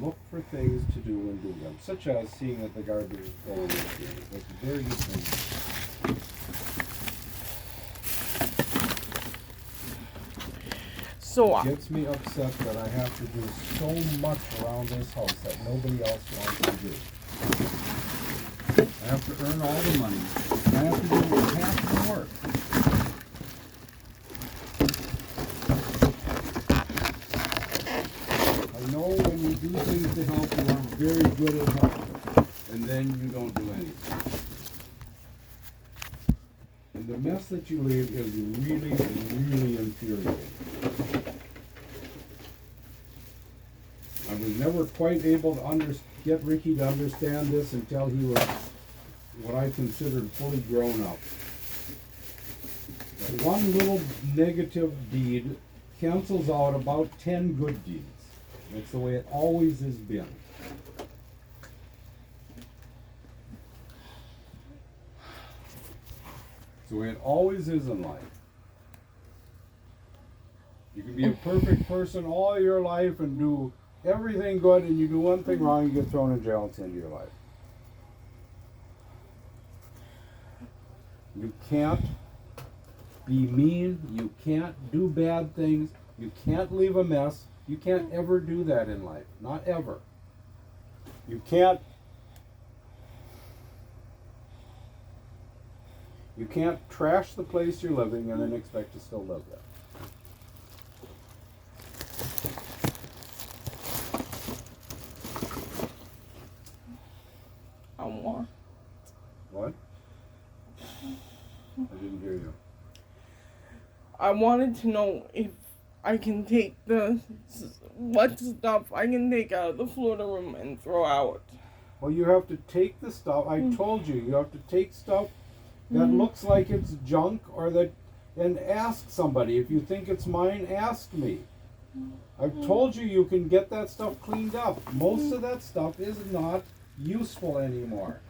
look for things to do and do them, such as seeing that the garbage is going. That's a very good thing. So It gets me upset that I have to do so much around this house that nobody else wants to do. I have to earn all the money. I have to do half the work. I know when you do things to help, you are very good at helping, and then you don't do anything. And the mess that you leave is really, really infuriating. I was never quite able to get Ricky to understand this until he was what I considered fully grown up. That one little negative deed cancels out about 10 good deeds. That's the way it always has been. It's the way it always is in life. You can be a perfect person all your life and do everything good, and you do one thing wrong, you get thrown in jail, it's the end of your life. You can't be mean, you can't do bad things, you can't leave a mess, you can't ever do that in life, not ever. You can't trash the place you're living and then expect to still live there. What? I didn't hear you. I wanted to know if I can take what stuff I can take out of the Florida room and throw out. Well, you have to take the stuff. I told you, you have to take stuff that looks like it's junk and ask somebody. If you think it's mine, ask me. I've told you you can get that stuff cleaned up. Most of that stuff is not useful anymore.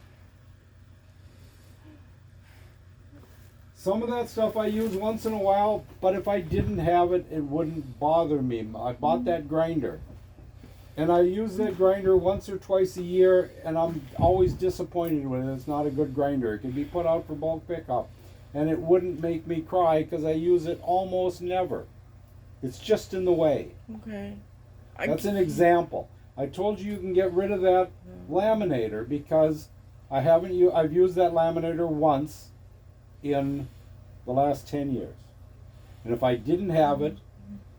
Some of that stuff I use once in a while, but if I didn't have it, it wouldn't bother me. I bought that grinder. And I use that grinder once or twice a year, and I'm always disappointed when it's not a good grinder. It can be put out for bulk pickup, and it wouldn't make me cry because I use it almost never. It's just in the way. Okay. That's an example. I told you can get rid of that laminator because I've used that laminator once in the last 10 years. And if I didn't have it,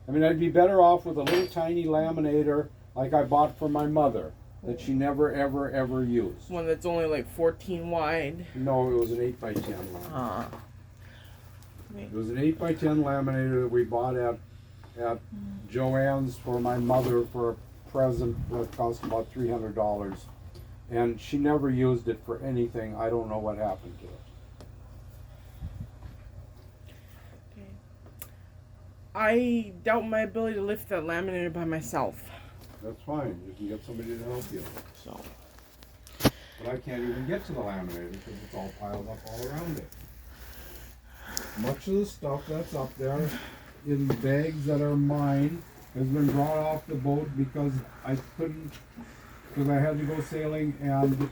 I'd be better off with a little tiny laminator like I bought for my mother that she never, ever, ever used. One that's only like 14 wide. No, it was an 8x10 laminator. It was an 8x10 laminator that we bought at Joann's for my mother for a present that cost about $300. And she never used it for anything. I don't know what happened to it. I doubt my ability to lift that laminator by myself. That's fine. You can get somebody to help you. So. But I can't even get to the laminator because it's all piled up all around it. Much of the stuff that's up there in bags that are mine has been brought off the boat because I had to go sailing and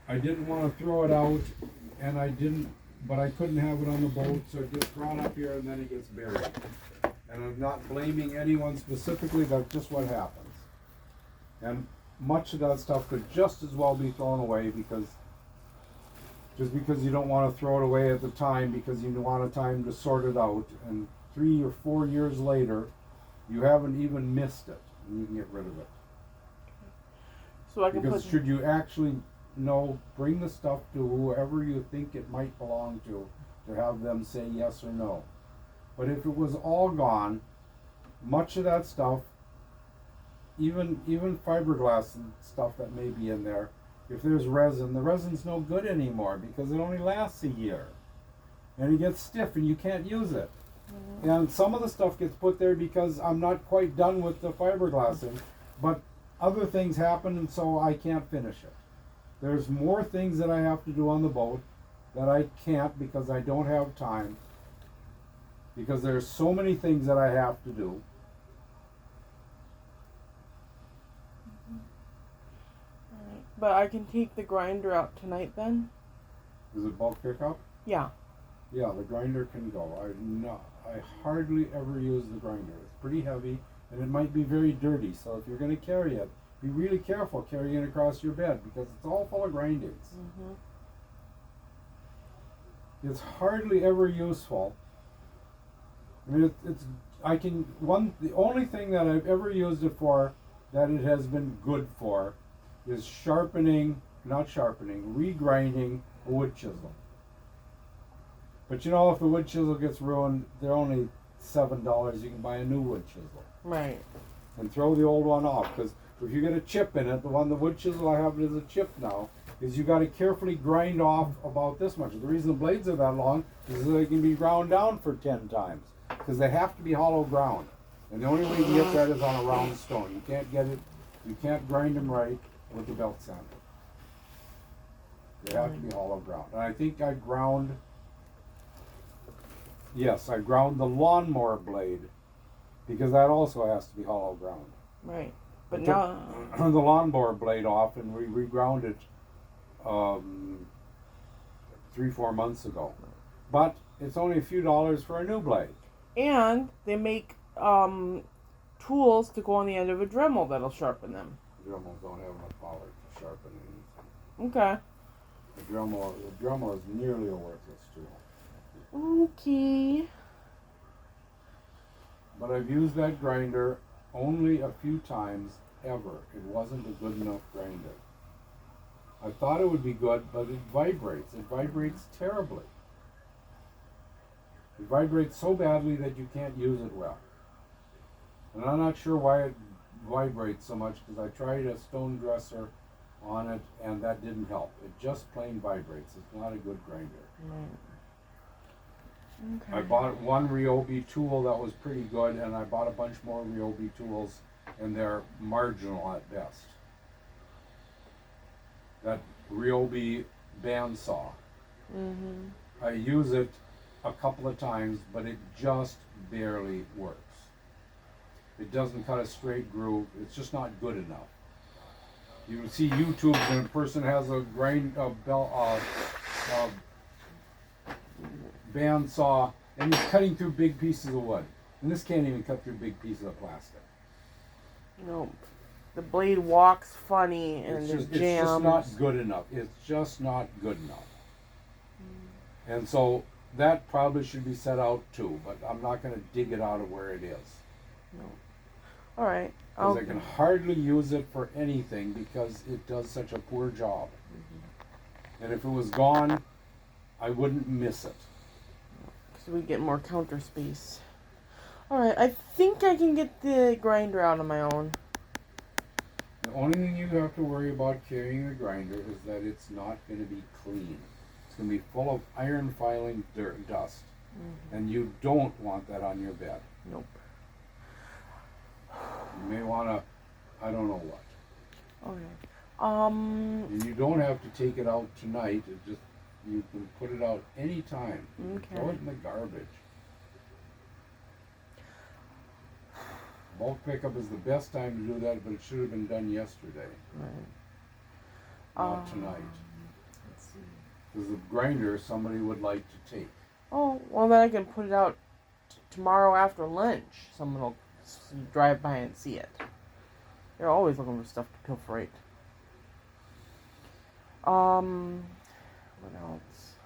I didn't want to throw it out but I couldn't have it on the boat, so it gets thrown up here and then it gets buried. And I'm not blaming anyone specifically, that's just what happens. And much of that stuff could just as well be thrown away because you don't want to throw it away at the time because you want a time to sort it out. And 3 or 4 years later, you haven't even missed it, and you can get rid of it. So I can because should you actually bring the stuff to whoever you think it might belong to have them say yes or no. But if it was all gone, much of that stuff, even fiberglass and stuff that may be in there, if there's resin, the resin's no good anymore because it only lasts a year. And it gets stiff and you can't use it. And some of the stuff gets put there because I'm not quite done with the fiberglassing, but other things happen and so I can't finish it. There's more things that I have to do on the boat that I can't because I don't have time. Because there's so many things that I have to do. But I can take the grinder out tonight then? Is it bulk pickup? Yeah. Yeah, the grinder can go. I hardly ever use the grinder. It's pretty heavy and it might be very dirty. So if you're going to carry it, be really careful carrying it across your bed because it's all full of grindings. Mm-hmm. It's hardly ever useful. I mean, the only thing that I've ever used it for that it has been good for is regrinding a wood chisel. But you know, if the wood chisel gets ruined, they're only $7. You can buy a new wood chisel. Right. And throw the old one off, because if you get a chip in it, the wood chisel I have is a chip now, is you got to carefully grind off about this much. The reason the blades are that long is so they can be ground down for 10 times, because they have to be hollow ground. And the only way you can get that is on a round stone. You can't grind them right with the belt sander. They have to be hollow ground. And I think I ground the lawnmower blade, because that also has to be hollow ground. Right. But I now took the lawnmower blade off and we reground it 3-4 months ago. But it's only a few dollars for a new blade. and they make tools to go on the end of a Dremel that'll sharpen them. Dremels don't have enough power to sharpen anything. Okay. The Dremel is nearly a worthless tool. Okay. But I've used that grinder only a few times ever. It wasn't a good enough grinder. I thought it would be good, but it vibrates. It vibrates terribly. It vibrates so badly that you can't use it well. And I'm not sure why it vibrates so much, because I tried a stone dresser on it and that didn't help. It just plain vibrates. It's not a good grinder. Right. Okay. I bought one Ryobi tool that was pretty good, and I bought a bunch more Ryobi tools, and they're marginal at best. That Ryobi bandsaw, Mhm. I use it a couple of times, but it just barely works. It doesn't cut a straight groove. It's just not good enough. You see YouTube when a person has a bandsaw and he's cutting through big pieces of wood, and this can't even cut through big pieces of plastic. Nope. The blade walks funny and It's it just jams. not good enough. It's just not good enough. And so that probably should be set out too, but I'm not going to dig it out of where it is. No. All right. Because I can hardly use it for anything because it does such a poor job. And if it was gone, I wouldn't miss it. So we get more counter space. All right. I think I can get the grinder out on my own. The only thing you have to worry about carrying the grinder is that it's not going to be clean. It's going to be full of iron filing dirt and dust. And you don't want that on your bed. Nope. You may want to, I don't know what. Okay. And you don't have to take it out tonight. You can put it out anytime. You can throw it in the garbage. Bulk pickup is the best time to do that, but it should have been done yesterday, Right. not tonight. Let's see. Because the grinder somebody would like to take. Oh, well then I can put it out tomorrow after lunch. Someone will drive by and see it. They're always looking for stuff to pilferate. What else?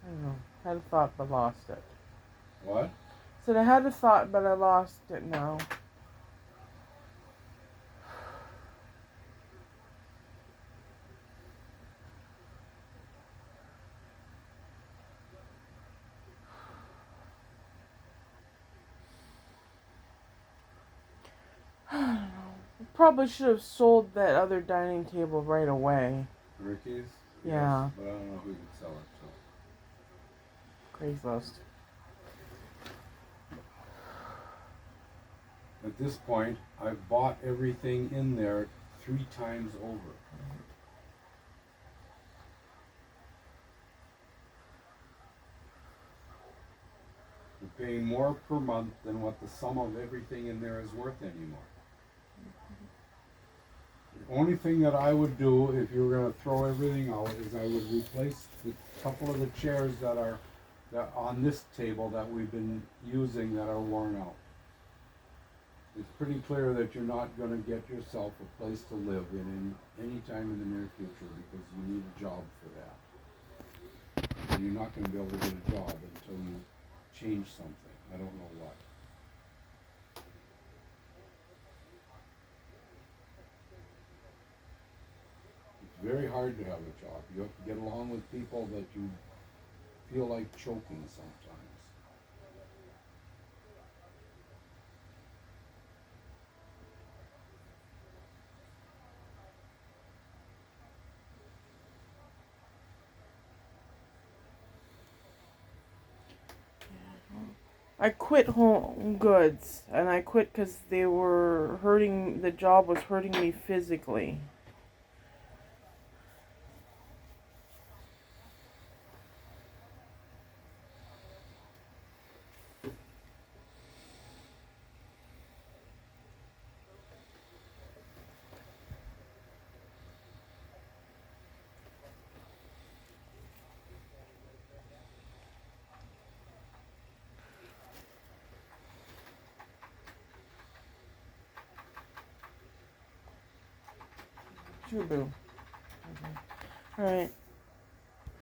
I don't know. Had a thought but lost it. What? Said I had a thought but I lost it now. Probably should have sold that other dining table right away. Ricky's? Yeah. Yes, but I don't know who could sell it to. Craigslist. At this point, I've bought everything in there 3 times over. The paying more per month than what the sum of everything in there is worth anymore. The only thing that I would do if you were gonna throw everything out is I would replace the couple of the chairs that on this table that we've been using that are worn out. It's pretty clear that you're not gonna get yourself a place to live in any time in the near future because you need a job for that. And you're not gonna be able to get a job until you change something. I don't know what. It's very hard to have a job. You have to get along with people that you feel like choking sometimes. I quit Home Goods, and I quit because they were hurting. The job was hurting me physically. Sure, boo. All right.